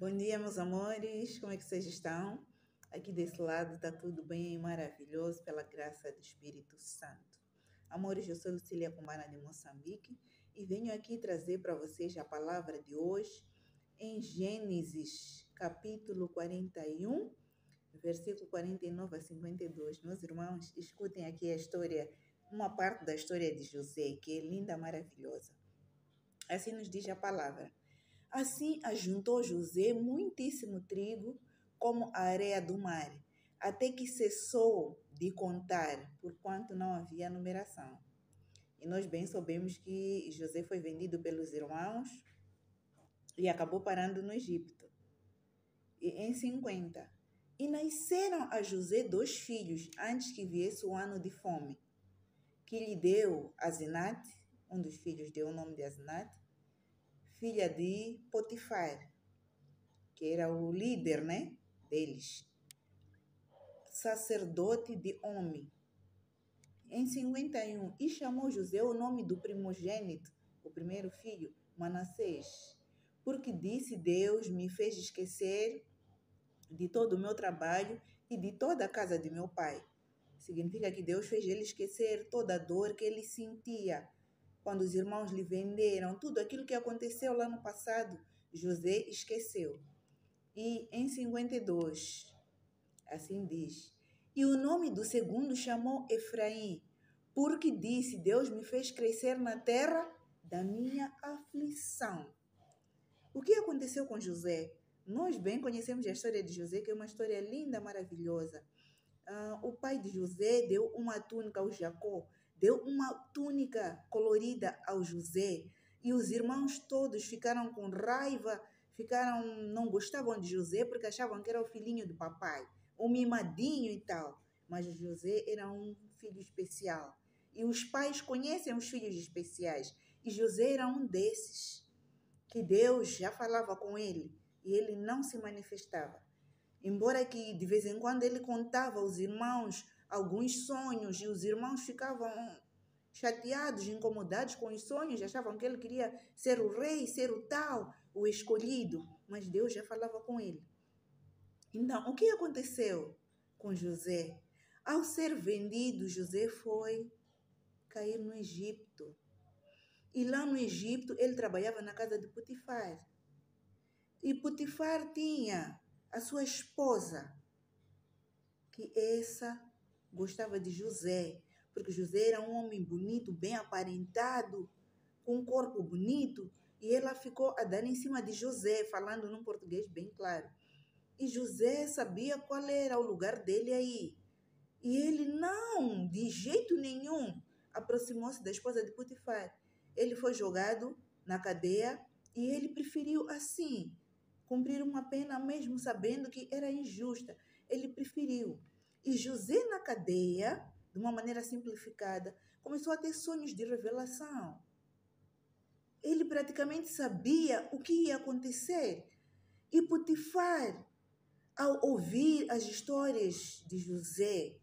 Bom dia, meus amores. Como é que vocês estão? Aqui desse lado está tudo bem, maravilhoso, pela graça do Espírito Santo. Amores, eu sou Lucília Cumbana de Moçambique e venho aqui trazer para vocês a palavra de hoje em Gênesis, capítulo 41, versículo 49 a 52. Meus irmãos, escutem aqui a história, uma parte da história de José, que é linda, maravilhosa. Assim nos diz a palavra. Assim ajuntou José muitíssimo trigo, como a areia do mar, até que cessou de contar, porquanto não havia numeração. E nós bem sabemos que José foi vendido pelos irmãos e acabou parando no Egito, em 50. E nasceram a José 2 filhos, antes que viesse o ano de fome, que lhe deu Asenate, um dos filhos deu o nome de Asenate, filha de Potifar, que era o líder, deles, sacerdote de homem. Em 51, e chamou José o nome do primogênito, o primeiro filho, Manassés, porque disse: Deus me fez esquecer de todo o meu trabalho e de toda a casa de meu pai. Significa que Deus fez ele esquecer toda a dor que ele sentia quando os irmãos lhe venderam, tudo aquilo que aconteceu lá no passado, José esqueceu. E em 52, assim diz, e o nome do segundo chamou Efraim, porque disse: Deus me fez crescer na terra da minha aflição. O que aconteceu com José? Nós bem conhecemos a história de José, que é uma história linda, maravilhosa. O pai de José deu uma túnica ao Jacó, deu uma túnica colorida ao José, e os irmãos todos ficaram com raiva, não gostavam de José porque achavam que era o filhinho do papai, o mimadinho e tal. Mas José era um filho especial. E os pais conhecem os filhos especiais. E José era um desses, que Deus já falava com ele e ele não se manifestava. Embora que de vez em quando ele contava aos irmãos alguns sonhos e os irmãos ficavam chateados, incomodados com os sonhos, achavam que ele queria ser o rei, ser o tal, o escolhido, mas Deus já falava com ele. Então, o que aconteceu com José? Ao ser vendido, José foi cair no Egito. E lá no Egito, ele trabalhava na casa de Potifar. E Potifar tinha a sua esposa, que essa gostava de José, porque José era um homem bonito, bem aparentado, com um corpo bonito, e ela ficou a dar em cima de José, falando num português bem claro. E José sabia qual era o lugar dele aí. E ele não, de jeito nenhum, aproximou-se da esposa de Potifar. Ele foi jogado na cadeia e ele preferiu assim cumprir uma pena mesmo sabendo que era injusta. Ele preferiu. E José na cadeia, de uma maneira simplificada, começou a ter sonhos de revelação. Ele praticamente sabia o que ia acontecer. E Potifar, ao ouvir as histórias de José,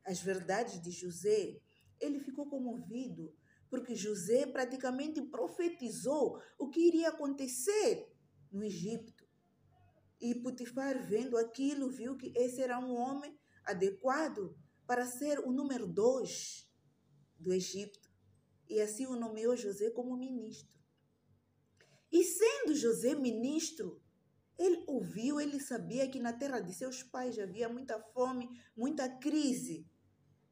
as verdades de José, ele ficou comovido, porque José praticamente profetizou o que iria acontecer no Egito. E Potifar, vendo aquilo, viu que esse era um homem adequado para ser o número 2 do Egito. E assim o nomeou José como ministro. E sendo José ministro, ele ouviu, ele sabia que na terra de seus pais havia muita fome, muita crise.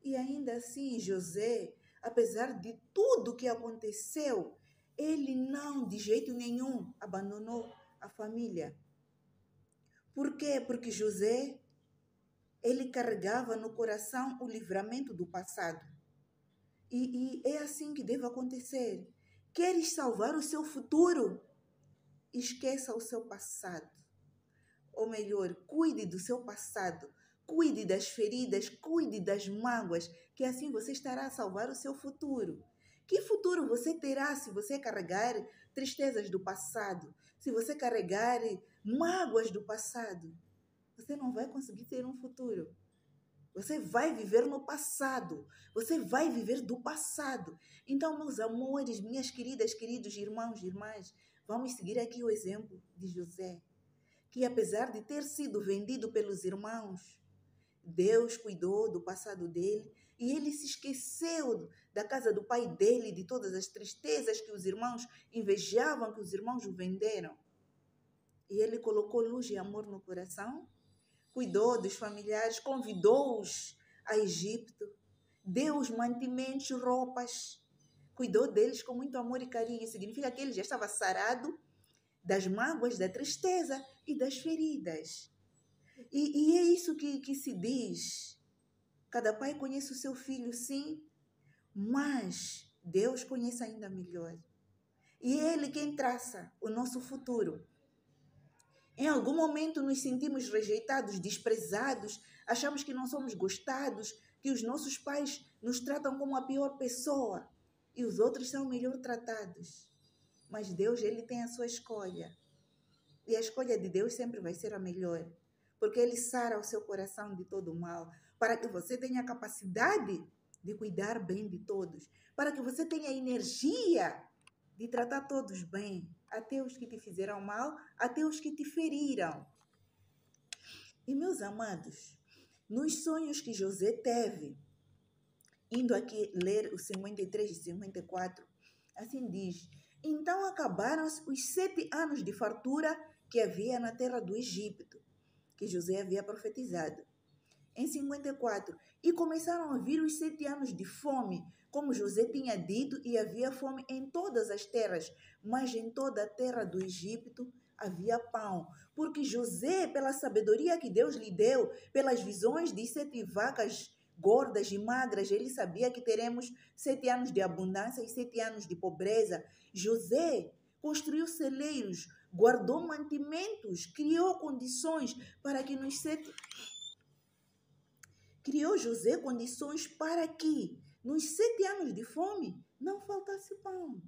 E ainda assim, José, apesar de tudo que aconteceu, ele não, de jeito nenhum, abandonou a família. Por quê? Porque José, ele carregava no coração o livramento do passado. E é assim que deve acontecer. Queres salvar o seu futuro? Esqueça o seu passado. Ou melhor, cuide do seu passado. Cuide das feridas, cuide das mágoas, que assim você estará a salvar o seu futuro. Que futuro você terá se você carregar tristezas do passado? Se você carregar mágoas do passado? Você não vai conseguir ter um futuro. Você vai viver no passado. Você vai viver do passado. Então, meus amores, minhas queridas, queridos irmãos e irmãs, vamos seguir aqui o exemplo de José, que apesar de ter sido vendido pelos irmãos, Deus cuidou do passado dele e ele se esqueceu da casa do pai dele, de todas as tristezas que os irmãos invejavam, que os irmãos o venderam. E ele colocou luz e amor no coração, cuidou dos familiares, convidou-os a Egito, deu os mantimentos, roupas, cuidou deles com muito amor e carinho. Significa que ele já estava sarado das mágoas, da tristeza e das feridas. E é isso que se diz. Cada pai conhece o seu filho, sim, mas Deus conhece ainda melhor. E é Ele quem traça o nosso futuro. Em algum momento nos sentimos rejeitados, desprezados, achamos que não somos gostados, que os nossos pais nos tratam como a pior pessoa e os outros são melhor tratados. Mas Deus, Ele tem a sua escolha. E a escolha de Deus sempre vai ser a melhor, porque Ele sara o seu coração de todo o mal, para que você tenha a capacidade de cuidar bem de todos, para que você tenha energia de tratar todos bem, até os que te fizeram mal, até os que te feriram. E meus amados, nos sonhos que José teve, indo aqui ler os 53 e 54, assim diz: então acabaram-se os 7 anos de fartura que havia na terra do Egito, que José havia profetizado. Em 54, e começaram a vir os 7 anos de fome, como José tinha dito, e havia fome em todas as terras, mas em toda a terra do Egito havia pão, porque José, pela sabedoria que Deus lhe deu, pelas visões de 7 vacas gordas e magras, ele sabia que teremos 7 anos de abundância e 7 anos de pobreza. José construiu celeiros, guardou mantimentos, criou condições para que Criou José condições para que, nos 7 anos de fome, não faltasse pão.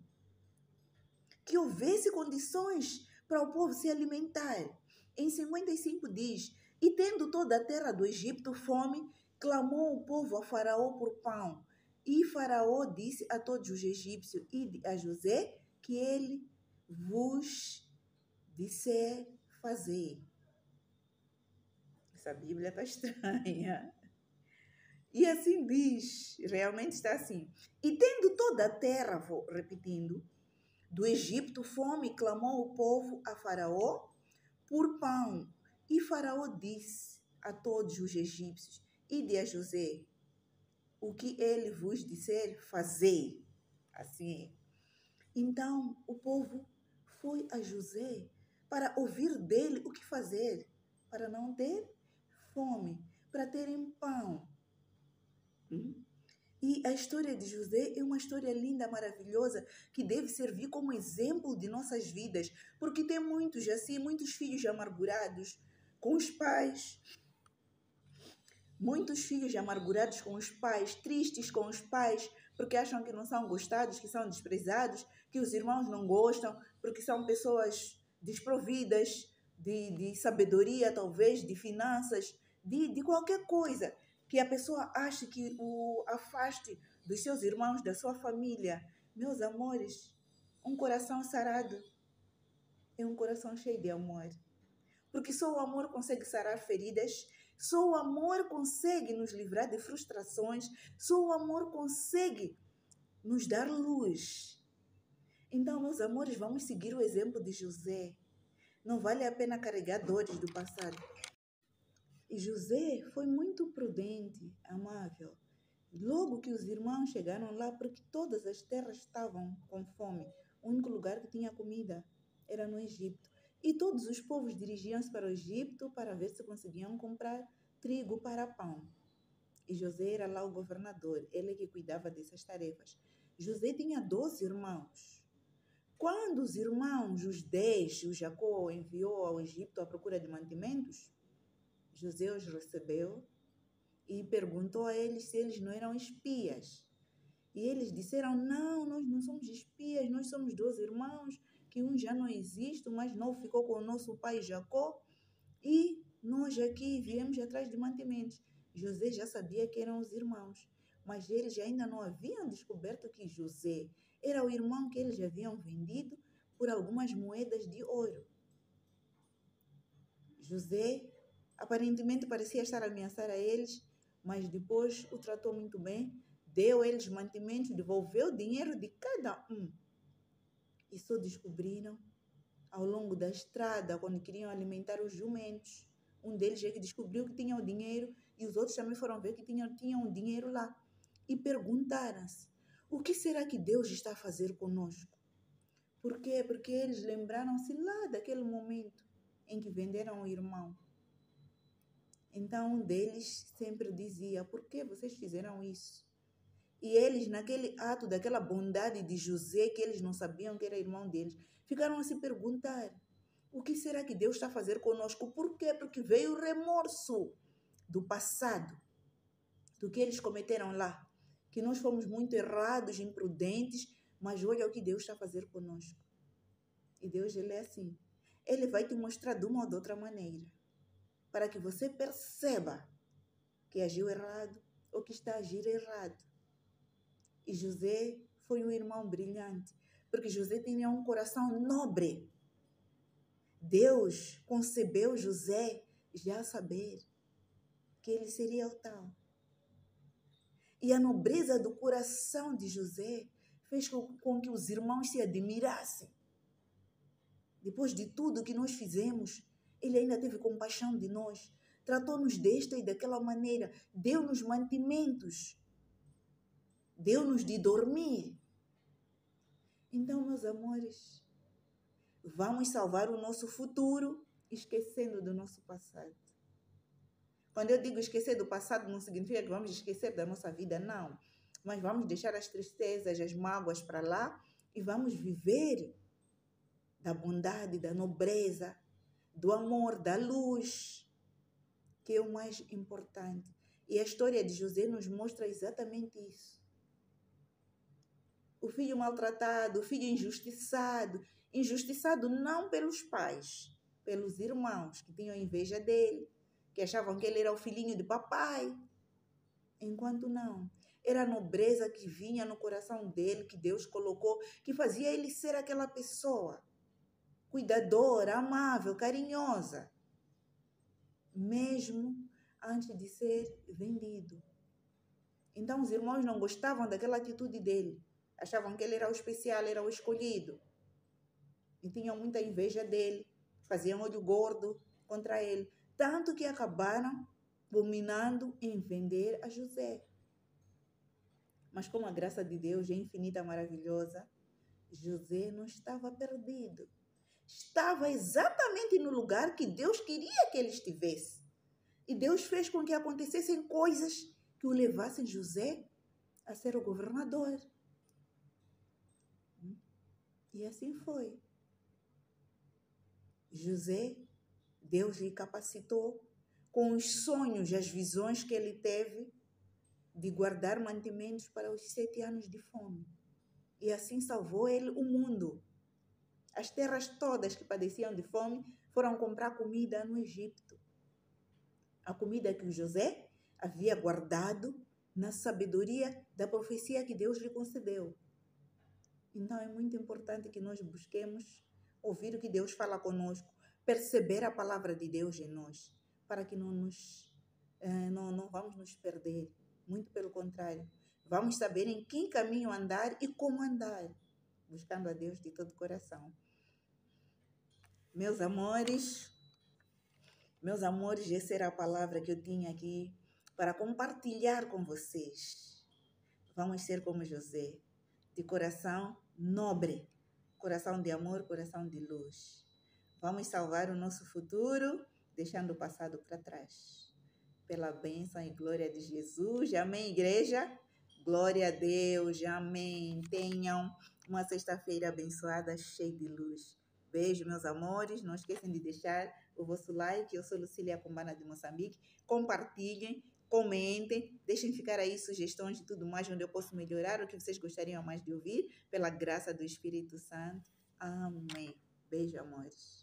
Que houvesse condições para o povo se alimentar. Em 55 diz: e tendo toda a terra do Egito fome, clamou o povo a Faraó por pão. E Faraó disse a todos os egípcios e a José que ele vos disser fazer. Essa Bíblia está estranha. E assim diz, realmente está assim. E tendo toda a terra, vou repetindo, do Egito fome, clamou o povo a Faraó por pão. E Faraó disse a todos os egípcios: ide a José, o que ele vos disser, fazei. Assim é. Então o povo foi a José para ouvir dele o que fazer, para não ter fome, para terem pão. E a história de José é uma história linda, maravilhosa, que deve servir como exemplo de nossas vidas, porque tem muitos assim, muitos filhos amargurados com os pais, muitos filhos amargurados com os pais, tristes com os pais, porque acham que não são gostados, que são desprezados, que os irmãos não gostam, porque são pessoas desprovidas de sabedoria, talvez, de finanças, de qualquer coisa, que a pessoa acha que o afaste dos seus irmãos, da sua família. Meus amores, um coração sarado é um coração cheio de amor. Porque só o amor consegue sarar feridas, só o amor consegue nos livrar de frustrações, só o amor consegue nos dar luz. Então, meus amores, vamos seguir o exemplo de José. Não vale a pena carregar dores do passado. E José foi muito prudente, amável. Logo que os irmãos chegaram lá, porque todas as terras estavam com fome, o único lugar que tinha comida era no Egito. E todos os povos dirigiam-se para o Egito para ver se conseguiam comprar trigo para pão. E José era lá o governador, ele que cuidava dessas tarefas. José tinha 12 irmãos. Quando os irmãos, os 10, o Jacó enviou ao Egito à procura de mantimentos, José os recebeu e perguntou a eles se eles não eram espias. E eles disseram: não, nós não somos espias, nós somos 12 irmãos, que um já não existe, o mais novo ficou com o nosso pai Jacó, e nós aqui viemos atrás de mantimentos. José já sabia que eram os irmãos, mas eles ainda não haviam descoberto que José era o irmão que eles haviam vendido por algumas moedas de ouro. José aparentemente parecia estar a ameaçar a eles, mas depois o tratou muito bem, deu a eles mantimentos, devolveu o dinheiro de cada um. E só descobriram ao longo da estrada, quando queriam alimentar os jumentos. Um deles é que descobriu que tinha o dinheiro e os outros também foram ver que tinham o dinheiro lá. E perguntaram-se, o que será que Deus está a fazer conosco? Por quê? Porque eles lembraram-se lá daquele momento em que venderam o irmão. Então, um deles sempre dizia, por que vocês fizeram isso? E eles, naquele ato daquela bondade de José, que eles não sabiam que era irmão deles, ficaram a se perguntar, o que será que Deus está a fazer conosco? Por quê? Porque veio o remorso do passado, do que eles cometeram lá, que nós fomos muito errados, imprudentes, mas olha o que Deus está a fazer conosco. E Deus, ele é assim. Ele vai te mostrar de uma ou de outra maneira, para que você perceba que agiu errado ou que está a agir errado. E José foi um irmão brilhante, porque José tinha um coração nobre. Deus concebeu José já a saber que ele seria o tal. E a nobreza do coração de José fez com que os irmãos se admirassem. Depois de tudo que nós fizemos, ele ainda teve compaixão de nós, tratou-nos desta e daquela maneira, deu-nos mantimentos, deu-nos de dormir. Então, meus amores, vamos salvar o nosso futuro esquecendo do nosso passado. Quando eu digo esquecer do passado, não significa que vamos esquecer da nossa vida, não. Mas vamos deixar as tristezas, as mágoas para lá e vamos viver da bondade, da nobreza, do amor, da luz, que é o mais importante. E a história de José nos mostra exatamente isso. O filho maltratado, o filho injustiçado, injustiçado não pelos pais, pelos irmãos que tinham inveja dele, que achavam que ele era o filhinho de papai. Enquanto não, era a nobreza que vinha no coração dele, que Deus colocou, que fazia ele ser aquela pessoa cuidadora, amável, carinhosa, mesmo antes de ser vendido. Então os irmãos não gostavam daquela atitude dele, achavam que ele era o especial, era o escolhido, e tinham muita inveja dele, faziam olho gordo contra ele, tanto que acabaram dominando em vender a José. Mas como a graça de Deus é infinita, maravilhosa, José não estava perdido. Estava exatamente no lugar que Deus queria que ele estivesse. E Deus fez com que acontecessem coisas que o levassem José a ser o governador. E assim foi. José, Deus lhe capacitou com os sonhos e as visões que ele teve de guardar mantimentos para os 7 anos de fome. E assim salvou ele o mundo. As terras todas que padeciam de fome foram comprar comida no Egito. A comida que o José havia guardado na sabedoria da profecia que Deus lhe concedeu. Então é muito importante que nós busquemos ouvir o que Deus fala conosco, perceber a palavra de Deus em nós, para que não vamos nos perder. Muito pelo contrário, vamos saber em que caminho andar e como andar, buscando a Deus de todo o coração. Meus amores, essa era a palavra que eu tinha aqui para compartilhar com vocês. Vamos ser como José, de coração nobre, coração de amor, coração de luz. Vamos salvar o nosso futuro, deixando o passado para trás. Pela bênção e glória de Jesus. Amém, igreja? Glória a Deus. Amém. Tenham uma sexta-feira abençoada, cheia de luz. Beijo, meus amores. Não esqueçam de deixar o vosso like. Eu sou Lucília Combana de Moçambique. Compartilhem, comentem, deixem ficar aí sugestões de tudo mais, onde eu posso melhorar, o que vocês gostariam mais de ouvir, pela graça do Espírito Santo. Amém. Beijo, amores.